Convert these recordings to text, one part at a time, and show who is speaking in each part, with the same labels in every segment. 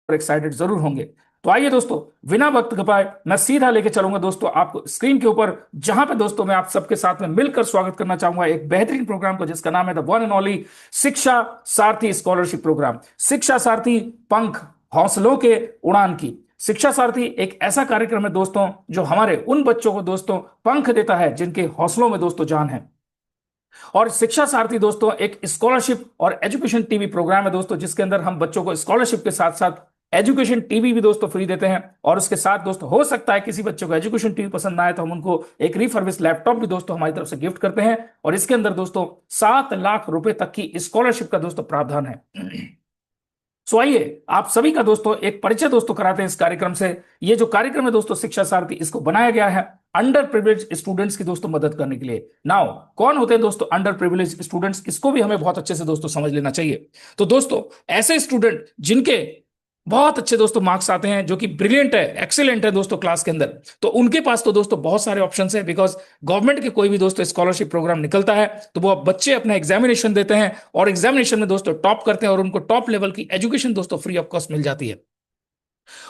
Speaker 1: Excited जरूर होंगे। तो आइए दोस्तों, बिना वक्त गवाए मैं सीधा लेके चलूंगा दोस्तों आपको स्क्रीन के ऊपर, जहां पे दोस्तों मैं आप सबके साथ में मिलकर स्वागत करना चाहूंगा एक बेहतरीन प्रोग्राम को, जिसका नाम है द वन एंड ओनली शिक्षा सारथी स्कॉलरशिप प्रोग्राम। शिक्षा सारथी, पंख हौसलों के उड़ान की। शिक्षा सारथी एक ऐसा कार्यक्रम है दोस्तों जो हमारे उन बच्चों को दोस्तों पंख देता है जिनके हौसलों में दोस्तों जान है। और शिक्षा सारथी दोस्तों एक स्कॉलरशिप और एजुकेशन टीवी प्रोग्राम है दोस्तों, जिसके अंदर हम बच्चों को स्कॉलरशिप के साथ साथ एजुकेशन टीवी भी दोस्तों फ्री देते हैं। और उसके साथ दोस्तों हो सकता है किसी बच्चे को एजुकेशन टीवी पसंद ना आए तो हम उनको एक रिफर्बिश लैपटॉप भी दोस्तों हमारी तरफ से गिफ्ट करते हैं। और इसके अंदर दोस्तों 7 लाख रुपए तक की स्कॉलरशिप का दोस्तों प्रावधान है। सो आइए आप सभी का दोस्तों एक परिचय दोस्तों कराते हैं इस कार्यक्रम से। ये जो कार्यक्रम है दोस्तों शिक्षा सारथी, इसको बनाया गया है अंडर प्रिविलेज स्टूडेंट्स की दोस्तों मदद करने के लिए। नाउ कौन होते हैं दोस्तों अंडर प्रिविलेज स्टूडेंट्स, इसको भी हमें बहुत अच्छे से दोस्तों समझ लेना चाहिए। तो दोस्तों ऐसे स्टूडेंट जिनके बहुत अच्छे दोस्तों मार्क्स आते हैं, जो कि ब्रिलियंट है, एक्सीलेंट है दोस्तों क्लास के अंदर, तो उनके पास तो दोस्तों बहुत सारे ऑप्शंस है। बिकॉज गवर्नमेंट के कोई भी दोस्तों स्कॉलरशिप प्रोग्राम निकलता है तो वो बच्चे अपना एग्जामिनेशन देते हैं और एग्जामिनेशन में दोस्तों टॉप करते हैं और उनको टॉप लेवल की एजुकेशन दोस्तों फ्री ऑफ कॉस्ट मिल जाती है।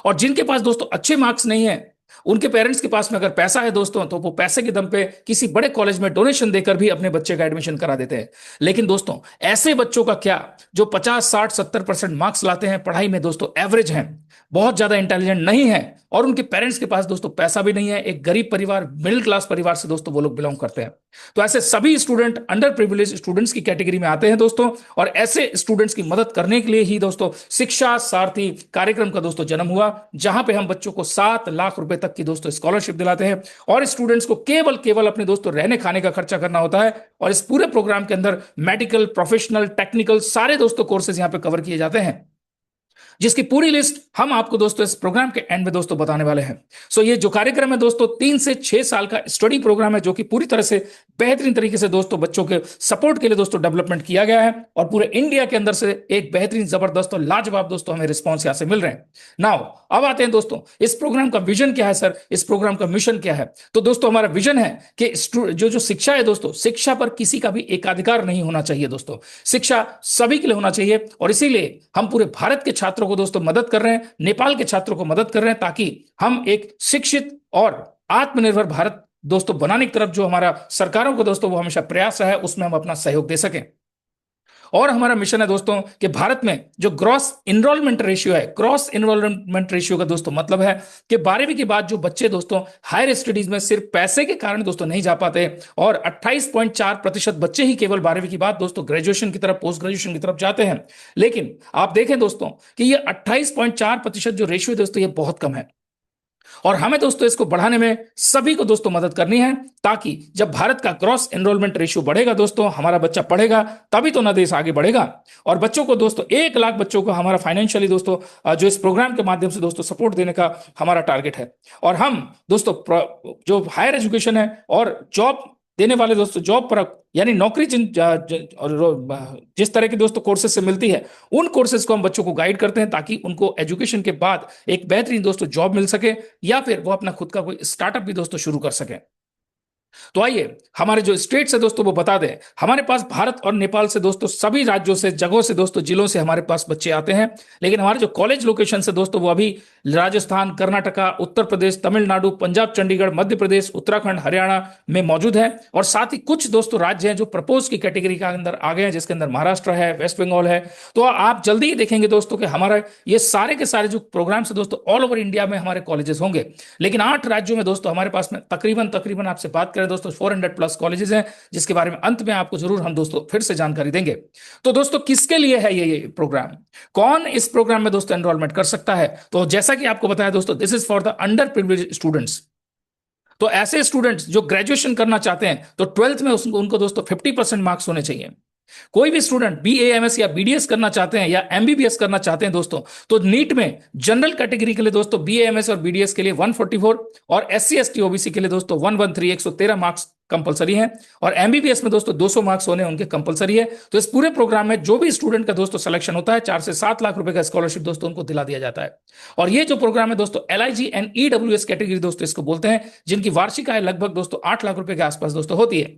Speaker 1: और जिनके पास दोस्तों अच्छे मार्क्स नहीं है, उनके पेरेंट्स के पास में अगर पैसा है दोस्तों, तो वो पैसे के दम पे किसी बड़े कॉलेज में डोनेशन देकर भी अपने बच्चे का एडमिशन करा देते हैं। लेकिन दोस्तों ऐसे बच्चों का क्या, जो 50 60 70% मार्क्स लाते हैं, पढ़ाई में दोस्तों एवरेज हैं, बहुत ज्यादा इंटेलिजेंट नहीं है, और उनके पेरेंट्स के पास दोस्तों पैसा भी नहीं है, एक गरीब परिवार, मिडिल क्लास परिवार से दोस्तों वो लोग बिलोंग करते हैं। तो ऐसे सभी स्टूडेंट अंडर प्रिविलेज स्टूडेंट्स की कैटेगरी में आते हैं दोस्तों। और ऐसे स्टूडेंट्स की मदद करने के लिए ही दोस्तों शिक्षा सारथी कार्यक्रम का दोस्तों जन्म हुआ, जहां पे हम बच्चों को 7 लाख रुपए तक की दोस्तों स्कॉलरशिप दिलाते हैं। और स्टूडेंट्स को केवल केवल अपने दोस्तों रहने खाने का खर्चा करना होता है। और इस पूरे प्रोग्राम के अंदर मेडिकल, प्रोफेशनल, टेक्निकल सारे दोस्तों कोर्सेज यहां पे कवर किए जाते हैं, जिसकी पूरी लिस्ट हम आपको दोस्तों इस प्रोग्राम के एंड में दोस्तों बताने वाले हैं। सो ये जो कार्यक्रम है दोस्तों 3 से 6 साल का स्टडी प्रोग्राम है, जो कि पूरी तरह से बेहतरीन तरीके से दोस्तों बच्चों के सपोर्ट के लिए दोस्तों डेवलपमेंट किया गया है। और पूरे इंडिया के अंदर से एक बेहतरीन, जबरदस्त और लाजवाब दोस्तों हमें रिस्पॉन्स यहां से मिल रहे हैं। नाउ अब आते हैं दोस्तों इस प्रोग्राम का विजन क्या है सर, इस प्रोग्राम का मिशन क्या है। तो दोस्तों हमारा विजन है कि जो जो शिक्षा है दोस्तों, शिक्षा पर किसी का भी एकाधिकार नहीं होना चाहिए दोस्तों, शिक्षा सभी के लिए होना चाहिए। और इसीलिए हम पूरे भारत के छात्रों को दोस्तों मदद कर रहे हैं, नेपाल के छात्रों को मदद कर रहे हैं, ताकि हम एक शिक्षित और आत्मनिर्भर भारत दोस्तों बनाने की तरफ जो हमारा सरकारों को दोस्तों वो हमेशा प्रयास रहा है, उसमें हम अपना सहयोग दे सकें। और हमारा मिशन है दोस्तों कि भारत में जो ग्रॉस इनरोलमेंट रेशियो है, ग्रॉस इनरोलमेंट रेशियो का दोस्तों मतलब है कि 12वीं के बाद जो बच्चे दोस्तों हायर स्टडीज में सिर्फ पैसे के कारण दोस्तों नहीं जा पाते, और 28.4% बच्चे ही केवल 12वीं के बाद दोस्तों ग्रेजुएशन की तरफ, पोस्ट ग्रेजुएशन की तरफ जाते हैं। लेकिन आप देखें दोस्तों कि ये 28.4% जो रेशियो दोस्तों ये बहुत कम है। और हमें दोस्तों इसको बढ़ाने में सभी को दोस्तों मदद करनी है, ताकि जब भारत का क्रॉस एनरोलमेंट रेशियो बढ़ेगा दोस्तों, हमारा बच्चा पढ़ेगा तभी तो ना देश आगे बढ़ेगा। और बच्चों को दोस्तों 1 लाख बच्चों को हमारा फाइनेंशियली दोस्तों जो इस प्रोग्राम के माध्यम से दोस्तों सपोर्ट देने का हमारा टारगेट है। और हम दोस्तों जो हायर एजुकेशन है और जॉब देने वाले दोस्तों, जॉब पर यानी नौकरी जिस तरह के दोस्तों कोर्सेज से मिलती है, उन कोर्सेज को हम बच्चों को गाइड करते हैं, ताकि उनको एजुकेशन के बाद एक बेहतरीन दोस्तों जॉब मिल सके, या फिर वो अपना खुद का कोई स्टार्टअप भी दोस्तों शुरू कर सके। तो आइए हमारे जो स्टेट्स है दोस्तों वो बता दें। हमारे पास भारत और नेपाल से दोस्तों सभी राज्यों से, जगहों से दोस्तों, जिलों से हमारे पास बच्चे आते हैं। लेकिन हमारे जो कॉलेज लोकेशन से दोस्तों वो अभी राजस्थान, कर्नाटका, उत्तर प्रदेश, तमिलनाडु, पंजाब, चंडीगढ़, मध्य प्रदेश, उत्तराखंड, हरियाणा में मौजूद है। और साथ ही कुछ दोस्तों राज्य हैं जो प्रपोज की कैटेगरी के अंदर आ गए हैं, जिसके अंदर महाराष्ट्र है, वेस्ट बंगाल है। तो आप जल्दी ही देखेंगे दोस्तों कि हमारा ये सारे के सारे जो प्रोग्राम्स है दोस्तों ऑल ओवर इंडिया में हमारे कॉलेजेस होंगे। लेकिन 8 राज्यों में दोस्तों हमारे पास में तकरीबन आपसे बात करें दोस्तों 400+ कॉलेजेस हैं, जिसके बारे में अंत में आपको जरूर हम दोस्तों फिर से जानकारी देंगे। तो दोस्तों किसके लिए है ये प्रोग्राम, कौन इस प्रोग्राम में दोस्तों एनरोलमेंट कर सकता है। तो जैसा कि आपको बताया दोस्तों, this is for the under privilege students. तो ऐसे स्टूडेंट्स जो ग्रेजुएशन करना चाहते हैं, तो 12th में उनको दोस्तों 50% मार्क्स होने चाहिए। कोई भी स्टूडेंट BAMS या BDS करना चाहते हैं या MBBS करना चाहते हैं दोस्तों, तो नीट में जनरल कैटेगरी के लिए दोस्तों BAMS और BDS के लिए 144, और SC ST OBC के लिए दोस्तों 113 113 मार्क्स कंपलसरी हैं। और MBBS में दोस्तों 200 मार्क्स होने उनके कंपलसरी है। तो इस पूरे प्रोग्राम में जो भी स्टूडेंट का दोस्तों सिलेक्शन होता है, 4 से 7 लाख रुपए का स्कॉलरशिप दोस्तों उनको दिला दिया जाता है। और ये जो प्रोग्राम है दोस्तों LIG एंड EWS कैटेगरी दोस्तों इसको बोलते हैं, जिनकी वार्षिक आय लगभग दोस्तों 8 लाख रुपए के आसपास दोस्तों होती है।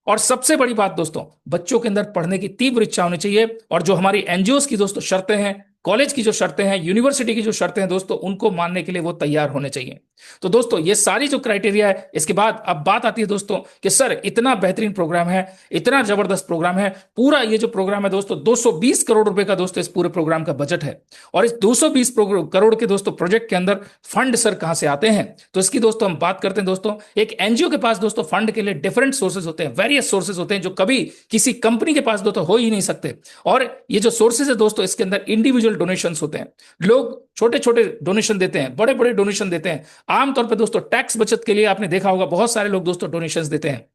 Speaker 1: और सबसे बड़ी बात दोस्तों, बच्चों के अंदर पढ़ने की तीव्र इच्छा होनी चाहिए। और जो हमारी NGOs की दोस्तों शर्तें हैं, कॉलेज की जो शर्तें हैं, यूनिवर्सिटी की जो शर्तें हैं दोस्तों, उनको मानने के लिए वो तैयार होने चाहिए। तो दोस्तों ये सारी जो क्राइटेरिया है, इसके बाद अब बात आती है दोस्तों कि सर इतना बेहतरीन प्रोग्राम है, इतना जबरदस्त प्रोग्राम है, पूरा ये जो प्रोग्राम है दोस्तों 220 करोड़ रुपए का दोस्तों इस पूरे प्रोग्राम का बजट है, और इस 220 करोड़ के दोस्तों प्रोजेक्ट के अंदर फंड सर कहां से आते हैं? तो इसकी दोस्तों हम बात करते हैं दोस्तों। एक एनजीओ के पास दोस्तों फंड के लिए डिफरेंट सोर्सेज होते हैं, वेरियस सोर्सेज होते हैं, जो कभी किसी कंपनी के पास दोस्तों हो ही नहीं सकते। और ये जो सोर्सेज है दोस्तों, इसके अंदर इंडिविजुअल डोनेशंस होते हैं, लोग छोटे छोटे डोनेशन देते हैं, बड़े बड़े डोनेशन देते हैं। आमतौर पर दोस्तों टैक्स बचत के लिए आपने देखा होगा बहुत सारे लोग दोस्तों डोनेशंस देते हैं।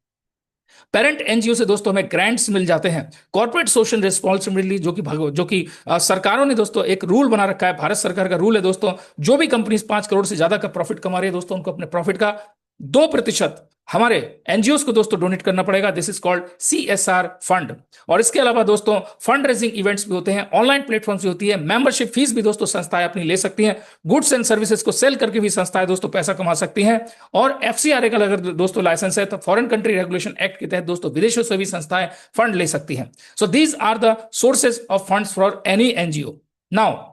Speaker 1: पेरेंट एनजीओ से दोस्तों हमें ग्रांट्स मिल जाते हैं। कॉर्पोरेट सोशल रिस्पॉन्सिबिलिटी जो कि सरकारों ने दोस्तों एक रूल बना रखा है, भारत सरकार का रूल है दोस्तों, जो भी कंपनी 5 करोड़ से ज्यादा का प्रॉफिट कमा रही है दोस्तों, उनको अपने प्रॉफिट का 2% हमारे एनजीओ को दोस्तों डोनेट करना पड़ेगा। This is called CSR fund. और इसके अलावा दोस्तों फंड रेजिंग इवेंट्स भी होते हैं, ऑनलाइन प्लेटफॉर्म्स भी होती है, मेंबरशिप फीस भी दोस्तों संस्थाएं अपनी ले सकती हैं, गुड्स एंड सर्विसेज को सेल करके भी संस्थाएं दोस्तों पैसा कमा सकती हैं। और एफसीआरए का अगर दोस्तों लाइसेंस है तो फॉरेन कंट्री रेगुलेशन एक्ट के तहत दोस्तों विदेशों से भी संस्थाएं फंड ले सकती हैं। So these are the sources of funds for any NGO. Now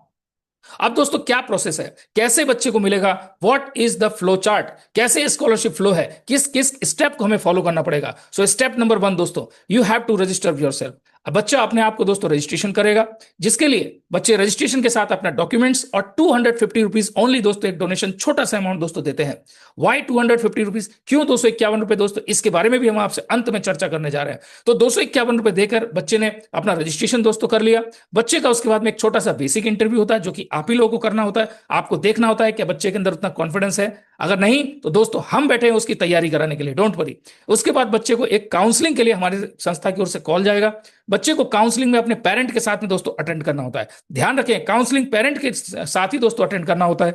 Speaker 1: अब दोस्तों क्या प्रोसेस है, कैसे बच्चे को मिलेगा, what is the flow chart, कैसे स्कॉलरशिप फ्लो है, किस किस स्टेप को हमें फॉलो करना पड़ेगा। सो स्टेप नंबर 1 दोस्तों, you have to register yourself. अब बच्चा अपने आप को दोस्तों रजिस्ट्रेशन करेगा, जिसके लिए बच्चे रजिस्ट्रेशन के साथ अपना डॉक्यूमेंट्स और 250 रुपीज ओनली दोस्तों एक डोनेशन छोटा सा अमाउंट दोस्तों देते हैं। वाई 250 रुपीज, क्यों 251 रुपए दोस्तों, इसके बारे में भी हम आपसे अंत में चर्चा करने जा रहे हैं। तो 251 रुपए देकर बच्चे ने अपना रजिस्ट्रेशन दोस्तों कर लिया। बच्चे का उसके बाद में एक छोटा सा बेसिक इंटरव्यू होता है, जो कि आप ही लोगों को करना होता है। आपको देखना होता है कि बच्चे के अंदर उतना कॉन्फिडेंस है, अगर नहीं तो दोस्तों हम बैठे हैं उसकी तैयारी कराने के लिए, डोंट वरी। उसके बाद बच्चे को एक काउंसलिंग के लिए हमारी संस्था की ओर से कॉल जाएगा। बच्चे को काउंसलिंग में अपने पेरेंट के साथ में दोस्तों अटेंड करना होता है। ध्यान रखें, काउंसलिंग पेरेंट के साथ ही दोस्तों अटेंड करना होता है,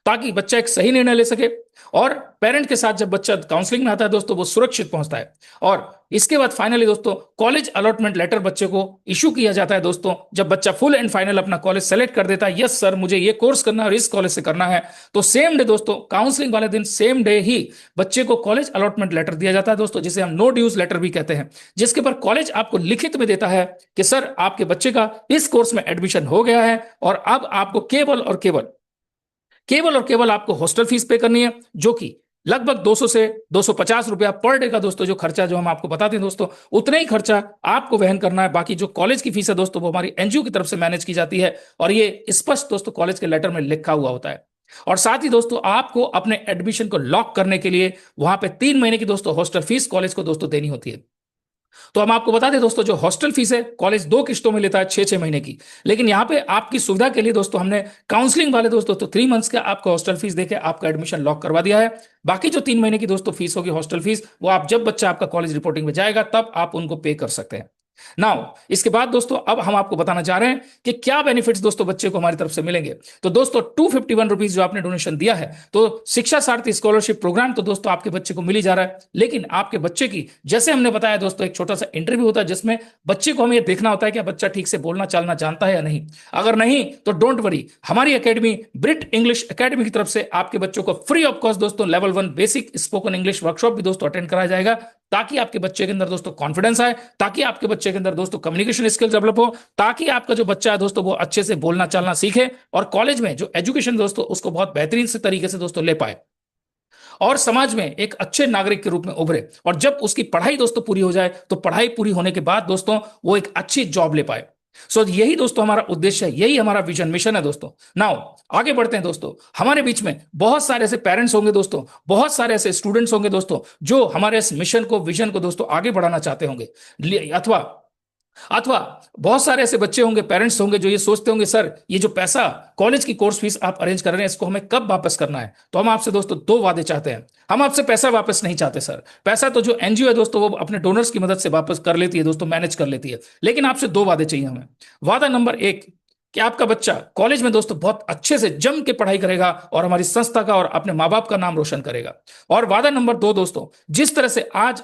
Speaker 1: ताकि बच्चा एक सही निर्णय ले सके। और पेरेंट के साथ जब बच्चा काउंसलिंग में आता है दोस्तों, वो सुरक्षित पहुंचता है। और इसके बाद फाइनली दोस्तों कॉलेज अलॉटमेंट लेटर बच्चे को इशू किया जाता है दोस्तों। जब बच्चा फुल एंड फाइनल अपना कॉलेज सेलेक्ट कर देता है, यस सर मुझे ये कोर्स करना है और इस कॉलेज से करना है, तो सेम डे दोस्तों, काउंसलिंग वाले दिन सेम डे ही बच्चे को कॉलेज अलॉटमेंट लेटर दिया जाता है दोस्तों, जिसे हम नो ड्यूज लेटर भी कहते हैं, जिसके पर कॉलेज आपको लिखित में देता है कि सर आपके बच्चे का इस कोर्स में एडमिशन हो गया है, और अब आपको केवल आपको हॉस्टल फीस पे करनी है, जो कि लगभग 200 से 250 रुपया पर डे का दोस्तों जो खर्चा जो हम आपको बताते हैं दोस्तों, उतना ही खर्चा आपको वहन करना है। बाकी जो कॉलेज की फीस है दोस्तों, वो हमारी एनजीओ की तरफ से मैनेज की जाती है, और ये स्पष्ट दोस्तों कॉलेज के लेटर में लिखा हुआ होता है। और साथ ही दोस्तों आपको अपने एडमिशन को लॉक करने के लिए वहां पे 3 महीने की दोस्तों हॉस्टल फीस कॉलेज को दोस्तों देनी होती है। तो हम आपको बता दें दोस्तों, जो हॉस्टल फीस है कॉलेज 2 किस्तों में लेता है, 6-6 महीने की। लेकिन यहां पे आपकी सुविधा के लिए दोस्तों हमने काउंसलिंग वाले दोस्तों तो 3 मंथ्स का आपको हॉस्टल फीस देके आपका एडमिशन लॉक करवा दिया है। बाकी जो 3 महीने की दोस्तों फीस होगी हॉस्टल फीस, वो आप जब बच्चा आपका कॉलेज रिपोर्टिंग में जाएगा तब आप उनको पे कर सकते हैं। नाउ इसके बाद दोस्तों अब हम आपको बताना चाह रहे हैं कि क्या बेनिफिट्स दोस्तों बच्चे को हमारी तरफ से मिलेंगे। तो दोस्तों 251 रुपीज जो आपने डोनेशन दिया है, तो शिक्षा सारथी स्कॉलरशिप प्रोग्राम तो दोस्तों आपके बच्चे को मिल ही जा रहा है। लेकिन आपके बच्चे की, जैसे हमने बताया दोस्तों, एक छोटा सा इंटरव्यू होता है, जिसमें बच्चे को हमें यह देखना होता है कि बच्चा ठीक से बोलना चालना जानता है या नहीं। अगर नहीं तो डोंट वरी, हमारी एकेडमी ब्रिट इंग्लिश एकेडमी की तरफ से आपके बच्चों को फ्री ऑफ कॉस्ट दोस्तों level 1 basic spoken English workshop भी दोस्तों अटेंड कराया जाएगा, ताकि आपके बच्चे के अंदर दोस्तों कॉन्फिडेंस आए, ताकि आपके बच्चे के अंदर दोस्तों कम्युनिकेशन स्किल डेवलप हो, ताकि आपका जो बच्चा है दोस्तों वो अच्छे से बोलना चालना सीखे, और कॉलेज में जो एजुकेशन दोस्तों उसको बहुत बेहतरीन से तरीके से दोस्तों ले पाए, और समाज में एक अच्छे नागरिक के रूप में उभरे। और जब उसकी पढ़ाई दोस्तों पूरी हो जाए, तो पढ़ाई पूरी होने के बाद दोस्तों वो एक अच्छी जॉब ले पाए। यही दोस्तों हमारा उद्देश्य है, यही हमारा विजन मिशन है दोस्तों। नाउ आगे बढ़ते हैं दोस्तों। हमारे बीच में बहुत सारे ऐसे पेरेंट्स होंगे दोस्तों, बहुत सारे ऐसे स्टूडेंट्स होंगे दोस्तों, जो हमारे इस मिशन को, विजन को दोस्तों आगे बढ़ाना चाहते होंगे, अथवा अथवा बहुत सारे ऐसे बच्चे होंगे, पेरेंट्स होंगे, जो ये सोचते होंगे सर ये जो पैसा कॉलेज की कोर्स फीस आप अरेंज कर रहे हैं, इसको हमें कब वापस करना है। तो हम आपसे दोस्तों 2 वादे चाहते हैं। हम आपसे पैसा वापस नहीं चाहते सर, पैसा तो जो एनजीओ है दोस्तों वो अपने डोनर्स की मदद से वापस कर लेती है दोस्तों, मैनेज कर लेती है। लेकिन आपसे 2 वादे चाहिए हमें। वादा नंबर 1, कि आपका बच्चा कॉलेज में दोस्तों बहुत अच्छे से जम के पढ़ाई करेगा और हमारी संस्था का और अपने माँ बाप का नाम रोशन करेगा। और वादा नंबर 2 दोस्तों, जिस तरह से आज